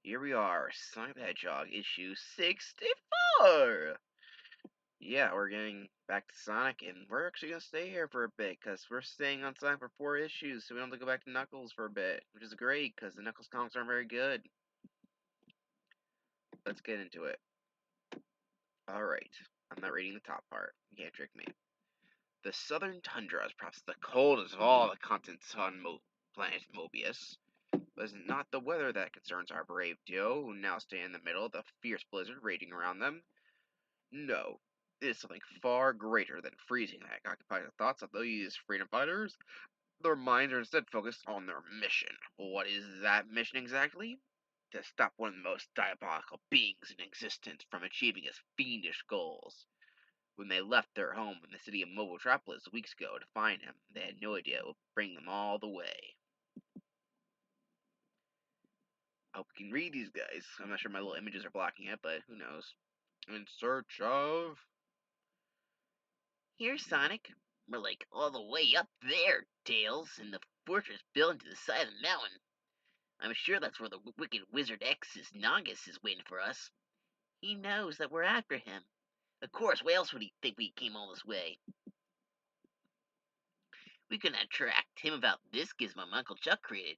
Here we are, Sonic the Hedgehog, issue 64! Yeah, we're getting back to Sonic, and we're actually gonna stay here for a bit, because we're staying on Sonic for 4 issues, so we don't have to go back to Knuckles for a bit, which is great, because the Knuckles comics aren't very good. Let's get into it. Alright, I'm not reading the top part. You can't trick me. The southern tundra is perhaps the coldest of all the continents on planet Mobius. But it's not the weather that concerns our brave duo, who now stand in the middle of the fierce blizzard raging around them. No, it is something far greater than freezing that occupies the thoughts of these freedom fighters. Their minds are instead focused on their mission. What is that mission exactly? To stop one of the most diabolical beings in existence from achieving his fiendish goals. When they left their home in the city of Mobotropolis weeks ago to find him, they had no idea it would bring them all the way. I hope you can read these guys. I'm not sure my little images are blocking it, but who knows. In search of... Here, Sonic. We're like all the way up there, Tails, in the fortress built into the side of the mountain. I'm sure that's where the wicked wizard Ixis Naugus is waiting for us. He knows that we're after him. Of course, why else would he think we came all this way? We can attract him about this gizmo my Uncle Chuck created.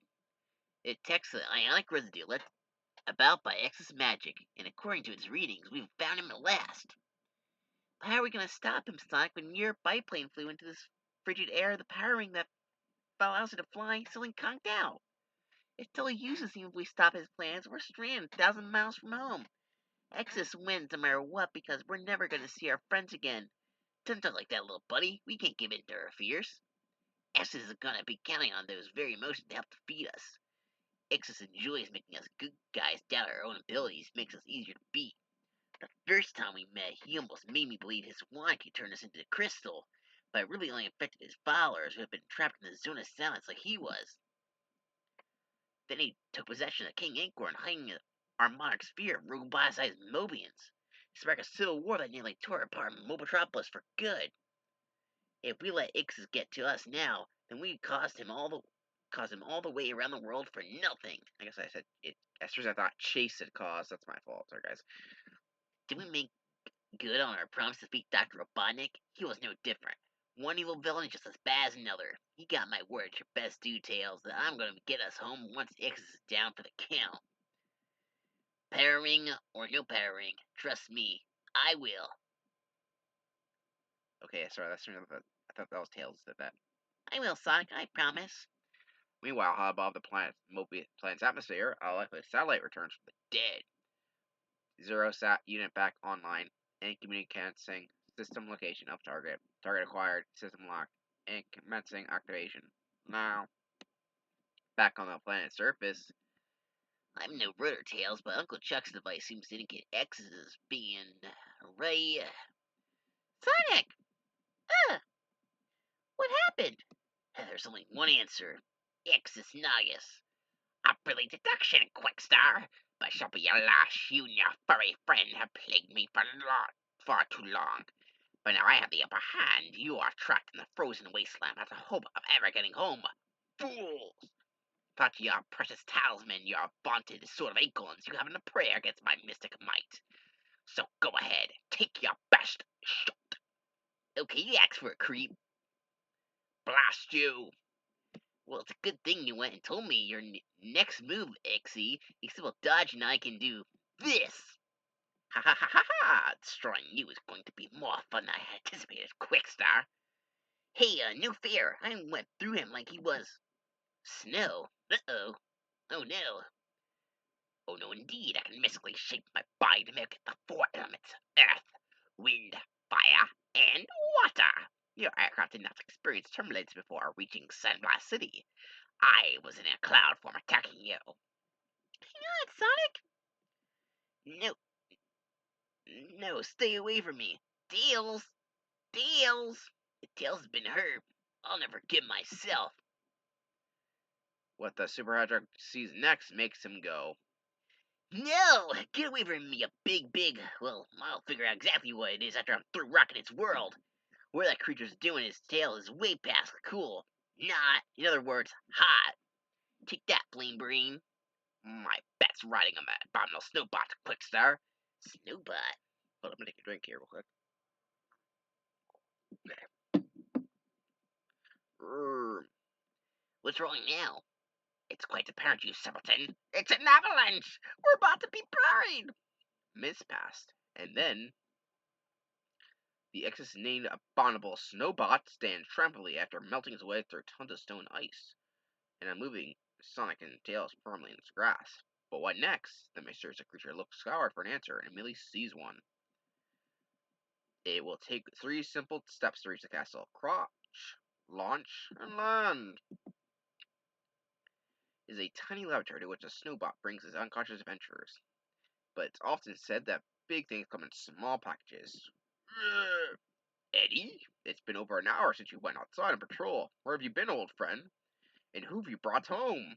It detects the ionic residue left about by X's magic, and according to its readings, we've found him at last. But how are we going to stop him, Sonic, when your biplane flew into this frigid air, the power ring that allows it to fly suddenly conked out? It's totally useless even if we stop his plans. We're stranded 1,000 miles from home. Exodus wins no matter what because we're never going to see our friends again. Don't talk like that, little buddy. We can't give in to our fears. Exodus is going to be counting on those very emotions to help defeat us. Exodus enjoys making us good guys doubt our own abilities, makes us easier to beat. The first time we met, he almost made me believe his wand could turn us into crystal, but it really only affected his followers who had been trapped in the zone of silence like he was. Then he took possession of King Inkhorn, hiding in our monarch sphere, roboticized Mobians. He sparked a civil war that nearly tore apart Mobotropolis for good. If we let Ixis get to us now, then we caused him all the way around the world for nothing. I guess I said it. Esther's I thought Chase had caused. That's my fault. Sorry, guys. Did we make good on our promise to beat Dr. Robotnik? He was no different. One evil villain is just as bad as another. He got my word at your best details that I'm going to get us home once Ixis is down for the count. Power ring or no power ring, trust me, I will. Okay, sorry, I thought that was Tails that said that. I will, Sonic, I promise. Meanwhile, high above the planet's atmosphere, a likely satellite returns from the dead. Zero sat unit back online and communicating system location of target. Target acquired, system locked, and commencing activation. Now, back on the planet's surface. I'm no rotor tails, but Uncle Chuck's device seems to indicate X is being Ray. Sonic! What happened? There's only one answer. Ixis Naugus. A brilliant deduction, Quickstar. But shall be alas, you and your furry friend have plagued me for far too long. But now I have the upper hand. You are trapped in the frozen wasteland without the hope of ever getting home. Fools! Thought your precious talisman, your vaunted sword of acorns, you haven't a prayer against my mystic might. So go ahead, take your best shot. Okay, you asked for a creep. Blast you! Well, it's a good thing you went and told me your next move, Ixie. Except will dodge and I can do this. Ha ha ha ha ha! Destroying you is going to be more fun than I had anticipated, Quickstar. Hey, no fear. I went through him like he was snow. Uh-oh. Oh no. Oh no, indeed, I can mystically shape my body to make it the four elements: earth, wind, fire, and water. Your aircraft did not experience turbulence before reaching Sandblast City. I was in a cloud form attacking you. Hang on, Sonic! No, no, stay away from me. Tails! Tails! The tail's been hurt. I'll never forgive myself. What the Super Hedgehog sees next makes him go. No! Get away from me, you big, well, I'll figure out exactly what it is after I'm through rocking its world. Where that creature's doing his tail is way past cool. Not, in other words, hot. Take that, flame brain. My bet's riding on that abominable Snowbot, Quickstar. Snowbot? Hold on, I'm gonna take a drink here real quick. What's wrong now? It's quite apparent, you simpleton. It's an avalanche! We're about to be buried! Minutes passed, and then the Ixis named abominable Snowbot stands triumphantly after melting his way through tons of stone ice, and unmoving, Sonic and Tails firmly in its grasp. But what next? The mysterious creature looks skyward for an answer and immediately sees one. It will take 3 simple steps to reach the castle. Crouch, launch, and land. It is a tiny laboratory to which a Snowbot brings his unconscious adventurers. But it's often said that big things come in small packages. Eddie, it's been over an hour since you went outside on patrol. Where have you been, old friend? And who have you brought home?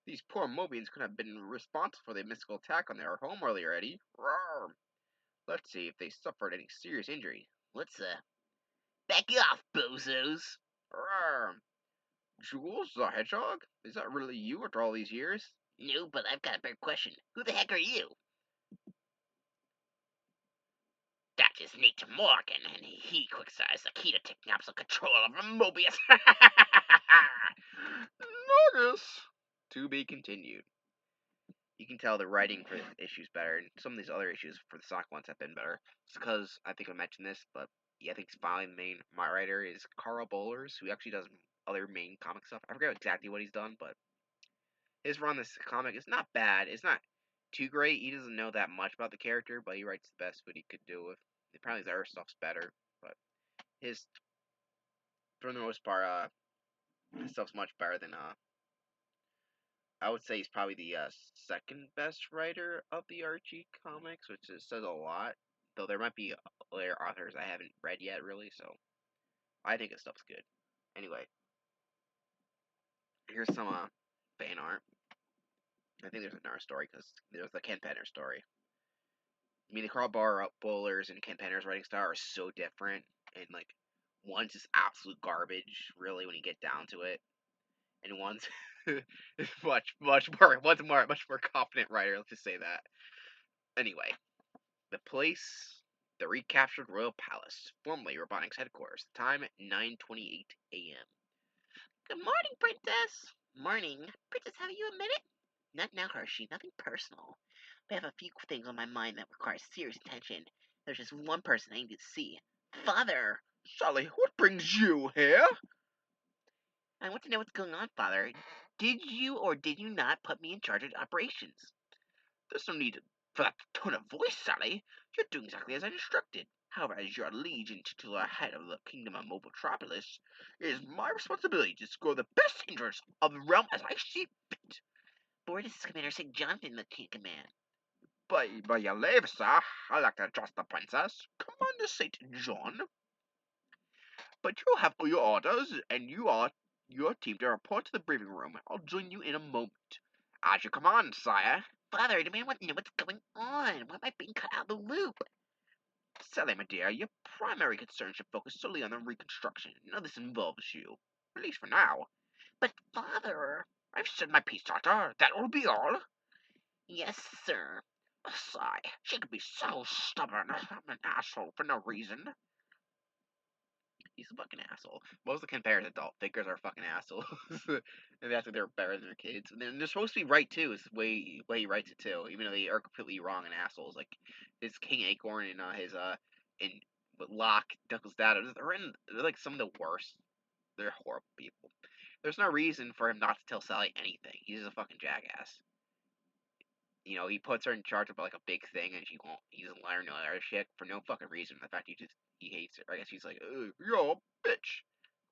These poor Mobians could have been responsible for the mystical attack on their home earlier, Eddie. Roar. Let's see if they suffered any serious injury. Let's, back off, bozos. Roar. Jules the Hedgehog? Is that really you after all these years? No, but I've got a better question. Who the heck are you? That is Nate Morgan, and he Quickstar is the key to taking absolute control of Mobius. Naugus! To be continued. You can tell the writing for this issue is better, and some of these other issues for the Sonic ones have been better. It's because I think I mentioned this, but yeah, I think finally the main my writer is Carl Bowlers, who actually does other main comic stuff. I forget exactly what he's done, but his run this comic is not bad. It's not too great. He doesn't know that much about the character, but he writes the best what he could do with. Apparently, his other stuff's better, but his for the most part, his stuff's much better than I would say he's probably the second best writer of the Archie comics, which says a lot. Though there might be other authors I haven't read yet, really. So I think his stuff's good. Anyway, here's some fan art. I think there's another story because there's the Ken Penner story. I mean, the Carl Bowlers and Ken Penner's writing style are so different, and like one's just absolute garbage, really, when you get down to it, and one's much more competent writer. Let's just say that. Anyway, the place, the recaptured Royal Palace, formerly Robotnik's headquarters. Time 9:28 a.m. Good morning, Princess. Morning. Princess, have you a minute? Not now, Hershey. Nothing personal. I have a few things on my mind that require serious attention. There's just one person I need to see. Father! Sally, what brings you here? I want to know what's going on, Father. Did you or did you not put me in charge of operations? There's no need for that tone of voice, Sally. You're doing exactly as I instructed. However, as your liege and titular head of the kingdom of Mobotropolis, it is my responsibility to score the best interests of the realm as I see fit. But where does Commander St. Jonathan the King command? By your leave, sir, I like to trust the princess. Commander St. John. But you have your orders, and you are your team to report to the briefing room. I'll join you in a moment. As you command, sire. Father, I demand to know what's going on. Why am I being cut out of the loop? Sally, my dear, your primary concern should focus solely on the reconstruction. None of this involves you. At least for now. But, Father... I've said my piece, daughter. That will be all. Yes, sir. A sigh. She can be so stubborn. I'm an asshole for no reason. He's a fucking asshole. Most of the compared adult figures are fucking assholes. And that's why they're better than their kids. And they're supposed to be right too, is the way he writes it too. Even though they are completely wrong and assholes. Like his King Acorn and his and with Locke, Knuckles' dad, they're like some of the worst. They're horrible people. There's no reason for him not to tell Sally anything. He's just a fucking jackass. You know, he puts her in charge of like a big thing, and he doesn't let her know that shit for no fucking reason. The fact he hates her. I guess he's like, you're a bitch.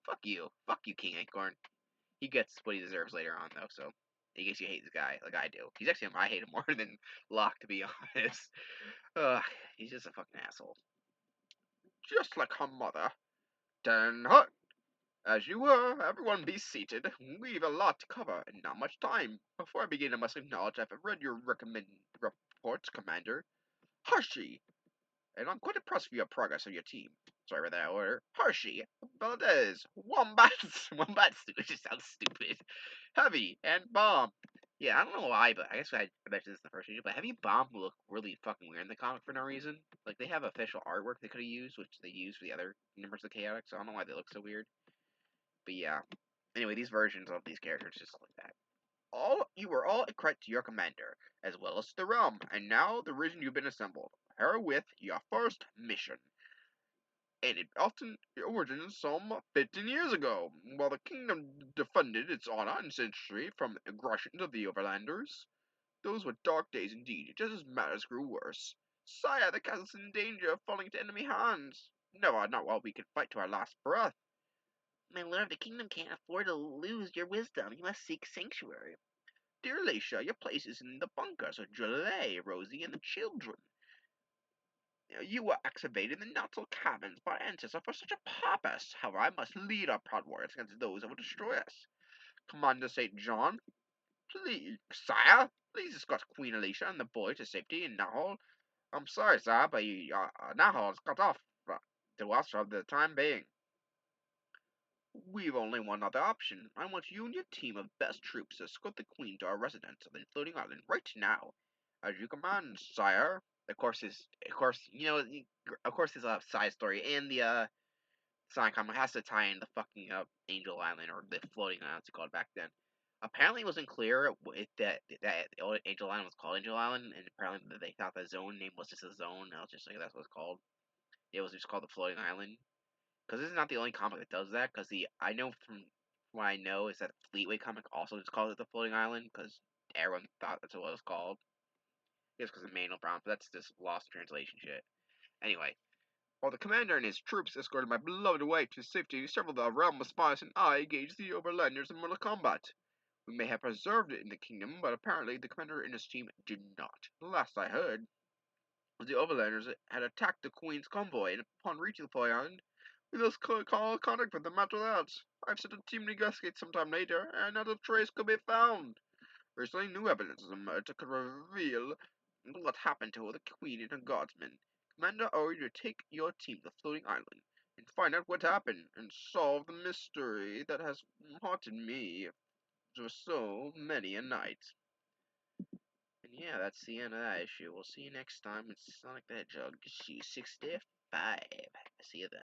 Fuck you, King Acorn. He gets what he deserves later on though, so I guess you hate this guy like I do. He's actually I hate him more than Locke, to be honest. He's just a fucking asshole. Just like her mother. Then hut. As you were, everyone be seated. We've a lot to cover and not much time. Before I begin, I must acknowledge I've read your reports, Commander. Hershey, and I'm quite impressed with your progress of your team. Sorry about that order. Hershey, Valdez, Wombats, Wombats, which just sounds stupid. Heavy and Bomb. Yeah, I don't know why, but I guess I mentioned this in the first issue. But heavy bomb look really fucking weird in the comic for no reason. Like they have official artwork they could have used, which they used for the other members of Chaotic. So I don't know why they look so weird. But yeah. Anyway, these versions of these characters just like that. All you were all a credit to your commander, as well as the realm, and now the reason you've been assembled. Herewith your first mission. And it often originated some 15 years ago, while the kingdom defended its honor and century from the aggressions of the overlanders. Those were dark days indeed, just as matters grew worse. Sire, the castle's in danger of falling into enemy hands. No, not while we can fight to our last breath. My lord, the kingdom can't afford to lose your wisdom. You must seek sanctuary. Dear Alicia, your place is in the bunker, so delay Rosie and the children. You were excavated in the natural caverns by ancestors for such a purpose. However, I must lead our proud warriors against those that will destroy us. Commander St. John, please, sire, please escort Queen Alicia and the boy to safety in Nahal. I'm sorry, sir, but Nahal is cut off to us for the time being. We've only one other option. I want you and your team of best troops to escort the Queen to our residence on the floating island right now. As you command, sire. Of course, there's a side story in the Sonic comic has to tie in the fucking Angel Island or the floating island, it's called back then. Apparently, it wasn't clear if that Angel Island was called Angel Island, and apparently they thought the zone name was just a zone. And I was just like, that's what it's called. It was just called the floating island. Because this is not the only comic that does that. Because I know from what I know is that Fleetway comic also just calls it the floating island because everyone thought that's what it was called. Just because of manual problems, but that's just lost translation shit. Anyway, while the commander and his troops escorted my beloved wife to safety, several of the realm spies and I engaged the overlanders in mortal combat. We may have preserved it in the kingdom, but apparently the commander and his team did not. The last I heard was the overlanders had attacked the queen's convoy, and upon reaching the floating island, we lost contact with them after that. I've sent a team to investigate sometime later, and not a trace could be found. Recently, new evidence has emerged that could reveal what happened to the Queen and her guardsmen. Commander, I order you to take your team to the floating island and find out what happened and solve the mystery that has haunted me for so many a night. And yeah, that's the end of that issue. We'll see you next time in Sonic the Hedgehog issue 65. See you then.